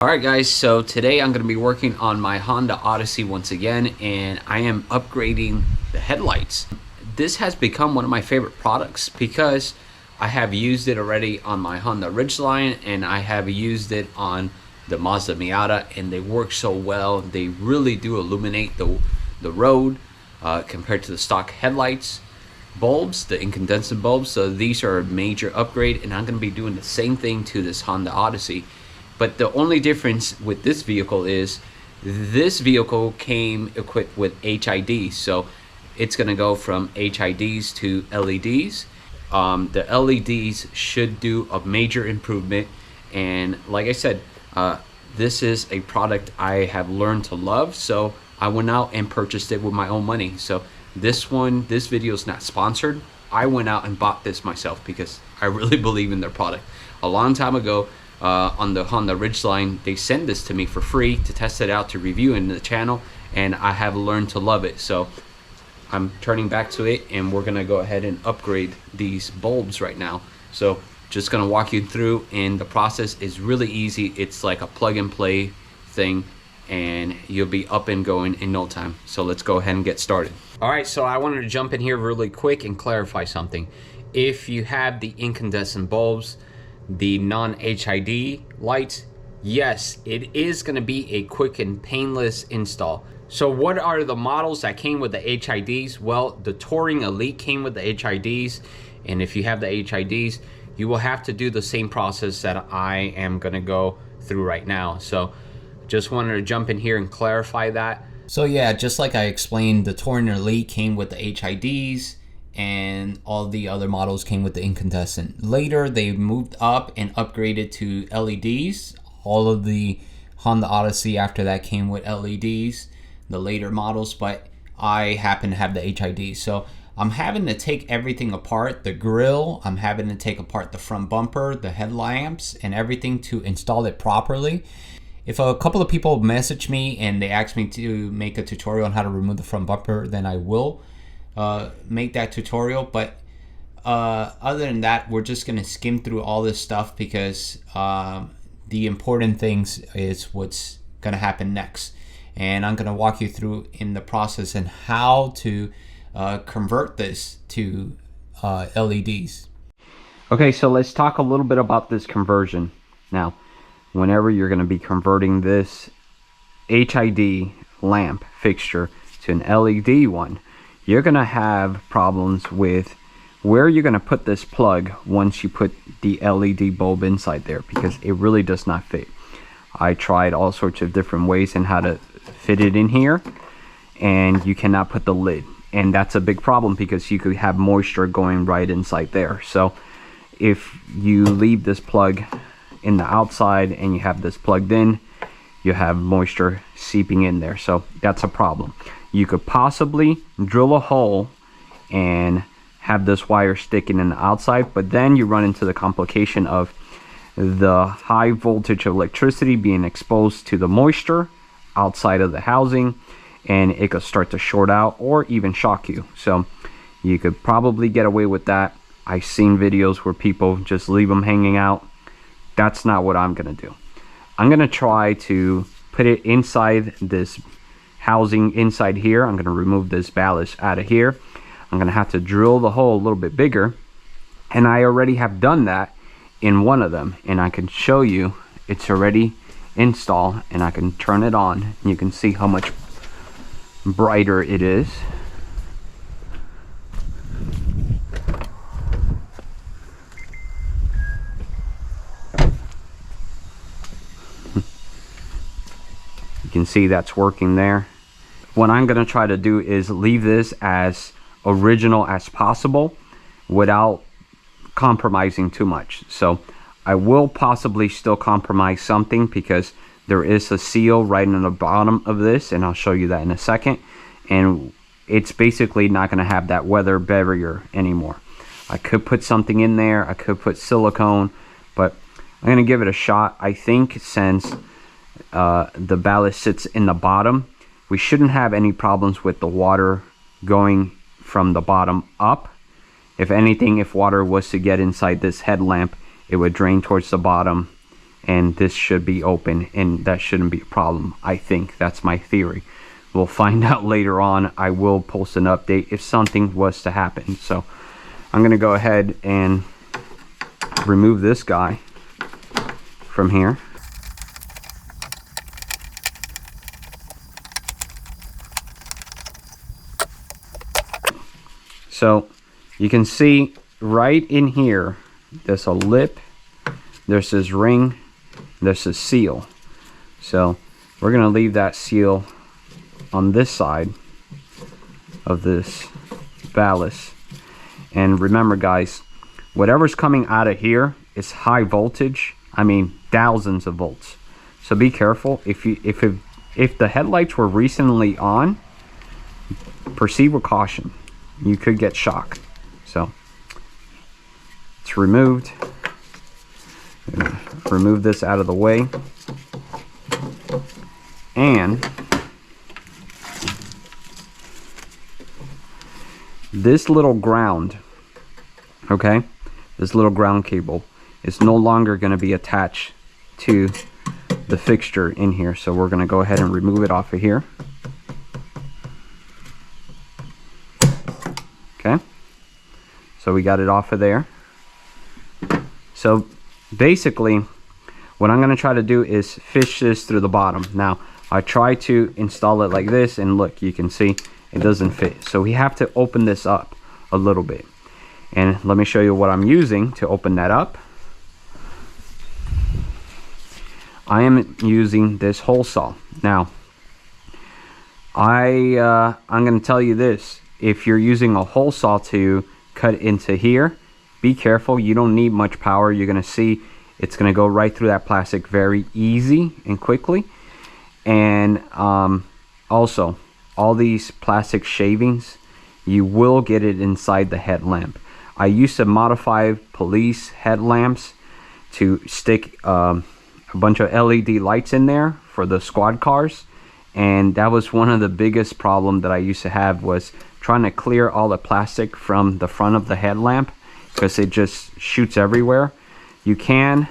Alright guys, so today I'm going to be working on my Honda Odyssey once again, and I am upgrading the headlights. This has become one of my favorite products because I have used it already on my Honda Ridgeline and I have used it on the Mazda Miata, and they work so well. They really do illuminate the road compared to the stock headlights. Bulbs, the incandescent bulbs, so these are a major upgrade, and I'm going to be doing the same thing to this Honda Odyssey. But the only difference with this vehicle is this vehicle came equipped with HID, so it's going to go from HIDs to LEDs. The LEDs should do a major improvement, and like I said, this is a product I have learned to love, so I went out and purchased it with my own money. So this video is not sponsored. I went out and bought this myself because I really believe in their product. A long time ago, on the Honda Ridgeline, they sent this to me for free to test it out, to review in the channel, and I have learned to love it. So I'm turning back to it, and we're gonna go ahead and upgrade these bulbs right now. So just gonna walk you through, and the process is really easy. It's like a plug and play thing, and you'll be up and going in no time. So let's go ahead and get started. All right, so I wanted to jump in here really quick and clarify something. If you have the incandescent bulbs, the non-HID lights, yes, it is going to be a quick and painless install. So what are the models that came with the HIDs? Well, the Touring Elite came with the HIDs, and if you have the HIDs, you will have to do the same process that I am going to go through right now. So just wanted to jump in here and clarify that. So yeah, just like I explained, the Touring Elite came with the HIDs, and all the other models came with the incandescent. Later, they moved up and upgraded to LEDs. All of the Honda Odyssey after that came with LEDs, the later models, but I happen to have the HID. So I'm having to take everything apart. The grill, I'm having to take apart the front bumper, the headlamps, and everything to install it properly. If a couple of people message me and they ask me to make a tutorial on how to remove the front bumper, then I will make that tutorial. But other than that, we're just gonna skim through all this stuff because the important things is what's gonna happen next, and I'm gonna walk you through in the process and how to convert this to LEDs. Okay, so let's talk a little bit about this conversion. Now, whenever you're gonna be converting this HID lamp fixture to an LED one, you're gonna have problems with where you're gonna put this plug once you put the LED bulb inside there, because it really does not fit. I tried all sorts of different ways in how to fit it in here, and you cannot put the lid, and that's a big problem because you could have moisture going right inside there. So if you leave this plug in the outside and you have this plugged in, you have moisture seeping in there, so that's a problem. You could possibly drill a hole and have this wire sticking in the outside, but then you run into the complication of the high voltage of electricity being exposed to the moisture outside of the housing, and it could start to short out or even shock you. So you could probably get away with that. I've seen videos where people just leave them hanging out. That's not what I'm gonna do. I'm gonna try to put it inside this housing inside here. I'm going to remove this ballast out of here. I'm going to have to drill the hole a little bit bigger, and I already have done that in one of them, and I can show you it's already installed, and I can turn it on and you can see how much brighter it is. You can see that's working there. What I'm going to try to do is leave this as original as possible without compromising too much. So I will possibly still compromise something because there is a seal right in the bottom of this, and I'll show you that in a second, and it's basically not going to have that weather barrier anymore. I could put something in there, I could put silicone, but I'm going to give it a shot. I think since the ballast sits in the bottom, we shouldn't have any problems with the water going from the bottom up. If anything, if water was to get inside this headlamp, it would drain towards the bottom and this should be open, and that shouldn't be a problem. I think that's my theory. We'll find out later on. I will post an update if something was to happen. So I'm gonna go ahead and remove this guy from here. So you can see right in here, there's a lip, there's this ring, there's a seal. So we're gonna leave that seal on this side of this ballast. And remember guys, whatever's coming out of here is high voltage. I mean thousands of volts. So be careful. If the headlights were recently on, proceed with caution. You could get shocked. So it's removed. I'm gonna remove this out of the way. And this little ground, okay, this little ground cable is no longer going to be attached to the fixture in here. So we're going to go ahead and remove it off of here. Okay, so we got it off of there. So basically what I'm going to try to do is fish this through the bottom. Now I try to install it like this, and look, you can see it doesn't fit. So we have to open this up a little bit, and let me show you what I'm using to open that up. I am using this hole saw. Now I'm going to tell you this: if you're using a hole saw to cut into here, be careful. You don't need much power. You're going to see it's going to go right through that plastic very easy and quickly. And also, all these plastic shavings, you will get it inside the headlamp. I used to modify police headlamps to stick a bunch of LED lights in there for the squad cars, and that was one of the biggest problem that I used to have, was trying to clear all the plastic from the front of the headlamp, because it just shoots everywhere. You can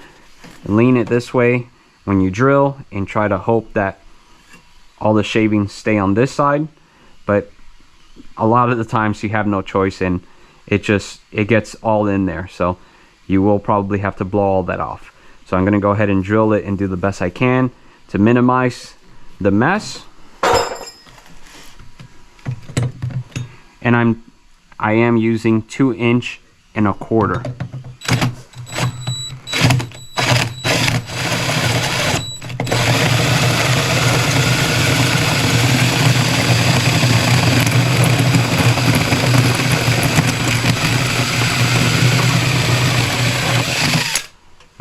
lean it this way when you drill and try to hope that all the shavings stay on this side, but a lot of the times you have no choice, and it gets all in there. So you will probably have to blow all that off. So I'm going to go ahead and drill it and do the best I can to minimize the mess. And I am using 2 1/4 inch.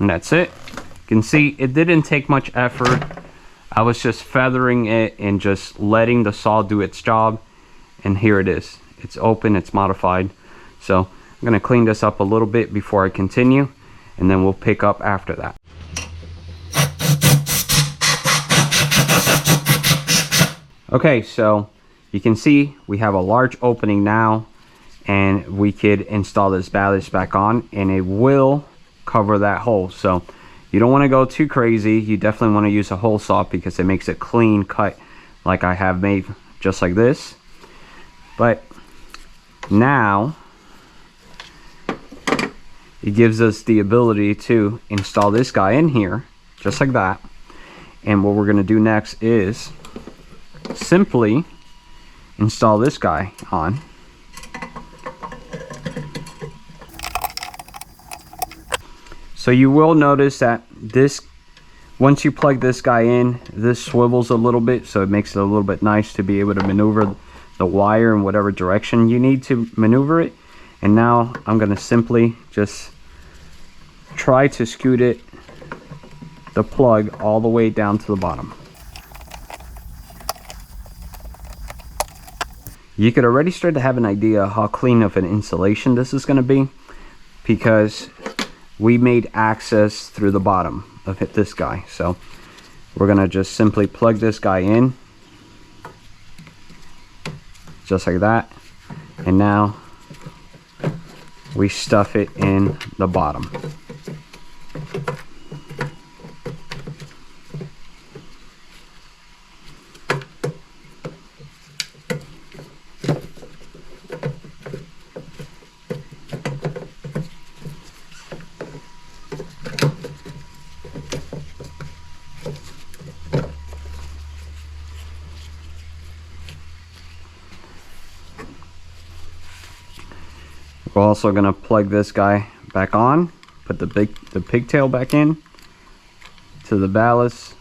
And that's it. You can see it didn't take much effort. I was just feathering it and just letting the saw do its job. And here it is. It's open, it's modified. So I'm gonna clean this up a little bit before I continue, and then we'll pick up after that. Okay, so you can see we have a large opening now, and we could install this ballast back on, and it will cover that hole. So you don't want to go too crazy. You definitely want to use a hole saw, because it makes a clean cut like I have made, just like this. But now it gives us the ability to install this guy in here, just like that. And what we're going to do next is simply install this guy on. So you will notice that this, once you plug this guy in, this swivels a little bit, so it makes it a little bit nice to be able to maneuver the wire in whatever direction you need to maneuver it. And now I'm going to simply just try to scoot it, the plug, all the way down to the bottom. You could already start to have an idea how clean of an installation this is going to be, because we made access through the bottom of this guy. So we're going to just simply plug this guy in, just like that. And now we stuff it in the bottom. We're also gonna plug this guy back on, put the pigtail back in to the ballast.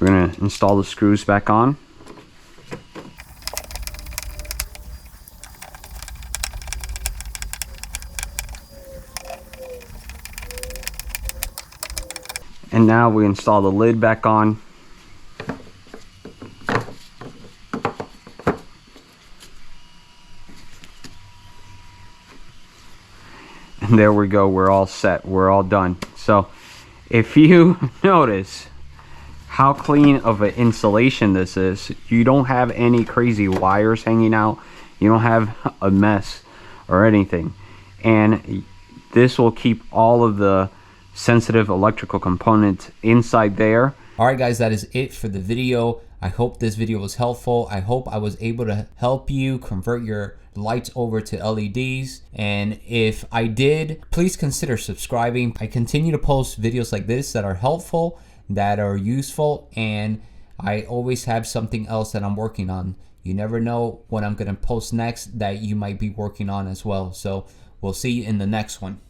We're going to install the screws back on. And now we install the lid back on. And there we go, we're all set, we're all done. So if you notice how clean of an installation this is, you don't have any crazy wires hanging out, you don't have a mess or anything, and this will keep all of the sensitive electrical components inside there. Alright guys, that is it for the video. I hope this video was helpful. I hope I was able to help you convert your lights over to LEDs, and if I did, please consider subscribing. I continue to post videos like this that are helpful, that are useful, and I always have something else that I'm working on. You never know what I'm going to post next that you might be working on as well. So we'll see you in the next one.